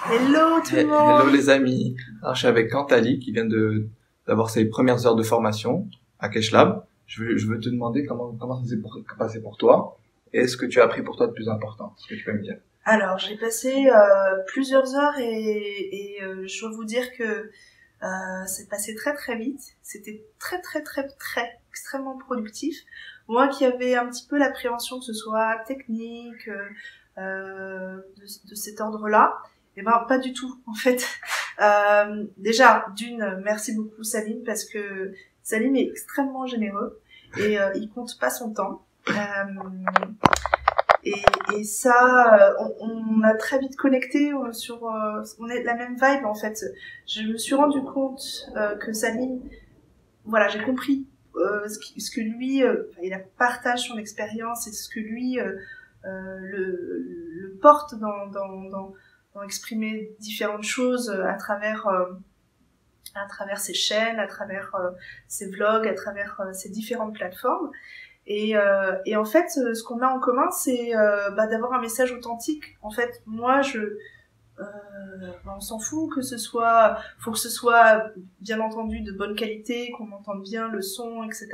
Hello tout le Hello monde. les amis, alors, je suis avec Cantali qui vient d'avoir ses premières heures de formation à Keshlab. Je veux te demander comment ça s'est passé pour toi et ce que tu as appris pour toi de plus important, ce que tu peux me dire. Alors j'ai passé plusieurs heures et je dois vous dire que c'est passé très très vite. C'était très extrêmement productif. Moi qui avais un petit peu l'appréhension que ce soit technique de cet ordre-là, eh ben pas du tout en fait. Déjà merci beaucoup Salim parce que Salim est extrêmement généreux et il compte pas son temps. Et ça, on a très vite connecté on est de la même vibe en fait. Je me suis rendu compte que Salim, voilà, j'ai compris ce que lui, il partage son expérience et ce que lui le porte dans exprimer différentes choses à travers ses chaînes, à travers ses vlogs, à travers ses différentes plateformes. Et en fait, ce qu'on a en commun, c'est d'avoir un message authentique. En fait, moi, on s'en fout faut que ce soit bien entendu de bonne qualité, qu'on entende bien le son, etc.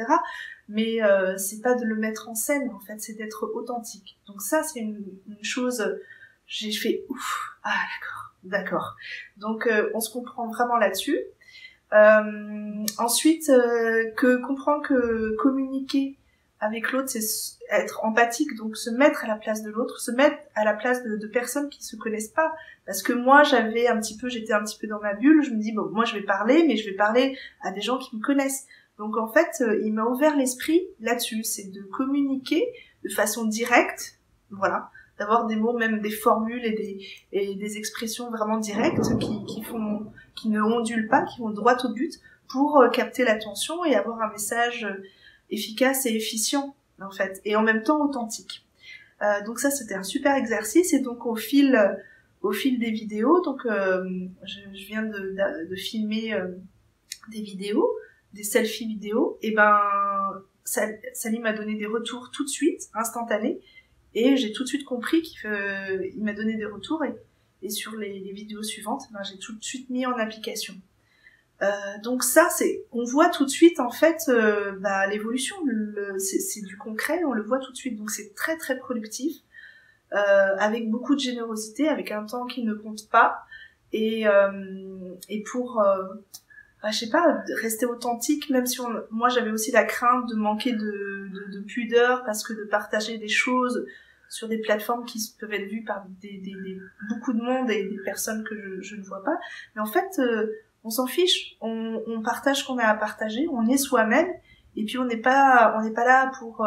Mais c'est pas de le mettre en scène, en fait, c'est d'être authentique. Donc ça, c'est une chose. J'ai fait ouf, ah d'accord. Donc on se comprend vraiment là-dessus. Ensuite, comprendre que communiquer avec l'autre, c'est être empathique, donc se mettre à la place de l'autre, se mettre à la place de personnes qui se connaissent pas. Parce que moi, j'étais un petit peu dans ma bulle, je me dis, bon, moi je vais parler, mais je vais parler à des gens qui me connaissent. Donc en fait, il m'a ouvert l'esprit là-dessus, c'est de communiquer de façon directe, voilà, d'avoir des mots, même des formules et des expressions vraiment directes qui ne ondulent pas, qui vont droit au but pour capter l'attention et avoir un message efficace et efficient en fait, et en même temps authentique. Donc ça c'était un super exercice et donc au fil des vidéos, donc je viens de filmer des vidéos, des selfies vidéos, et ben Salim m'a donné des retours tout de suite, instantanés, et j'ai tout de suite compris qu'il m'a donné des retours et sur les vidéos suivantes, ben, j'ai tout de suite mis en application. Donc ça, on voit tout de suite en fait l'évolution. C'est du concret, on le voit tout de suite. Donc c'est très très productif, avec beaucoup de générosité, avec un temps qui ne compte pas, et pour je sais pas, rester authentique, même si moi j'avais aussi la crainte de manquer de pudeur parce que de partager des choses sur des plateformes qui peuvent être vues par beaucoup de monde et des personnes que je ne vois pas. Mais en fait, on s'en fiche, on partage ce qu'on a à partager, on est soi-même, et puis on n'est pas là pour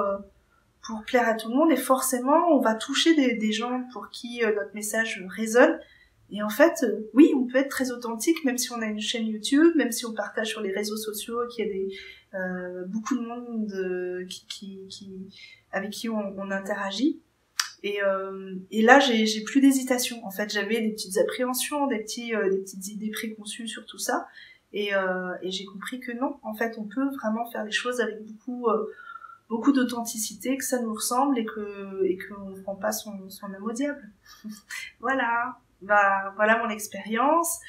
plaire à tout le monde, et forcément on va toucher des gens pour qui notre message résonne. Et en fait, oui, on peut être très authentique, même si on a une chaîne YouTube, même si on partage sur les réseaux sociaux, qu'il y a beaucoup de monde avec qui on interagit. Et là, j'ai plus d'hésitation. En fait, j'avais des petites appréhensions, des petites idées préconçues sur tout ça. Et j'ai compris que non, en fait, on peut vraiment faire les choses avec beaucoup d'authenticité, que ça nous ressemble et qu'on ne prend pas son âme au diable. Voilà. Voilà mon expérience.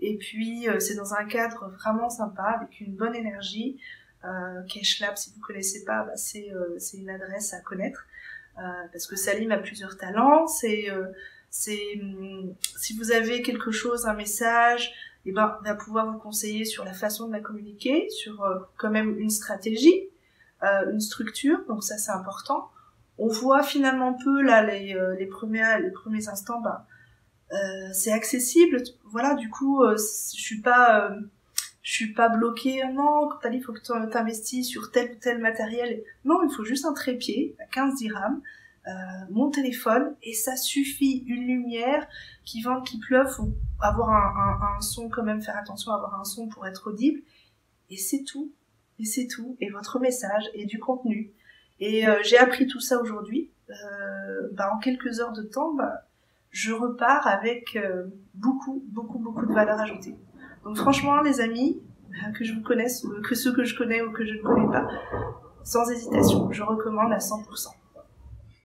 Et puis, c'est dans un cadre vraiment sympa, avec une bonne énergie. Keshlab, si vous connaissez pas, c'est une adresse à connaître. Parce que Salim a plusieurs talents. Si vous avez quelque chose, un message, il va pouvoir vous conseiller sur la façon de la communiquer, sur quand même une stratégie, une structure. Donc ça, c'est important. On voit finalement peu là les premiers instants. C'est accessible. Voilà, du coup, je suis pas bloquée. Non, quand il faut que tu t'investis sur tel ou tel matériel. Non, il faut juste un trépied à 15 dirhams, mon téléphone, et ça suffit. Une lumière, qu'il vente, qu'il pleuve, faut avoir un son quand même, faire attention à avoir un son pour être audible. Et c'est tout. Et votre message et du contenu. Et j'ai appris tout ça aujourd'hui. En quelques heures de temps, je repars avec beaucoup de valeur ajoutée. Donc franchement, les amis, que je vous connaisse, que ceux que je connais ou que je ne connais pas, sans hésitation, je recommande à 100%.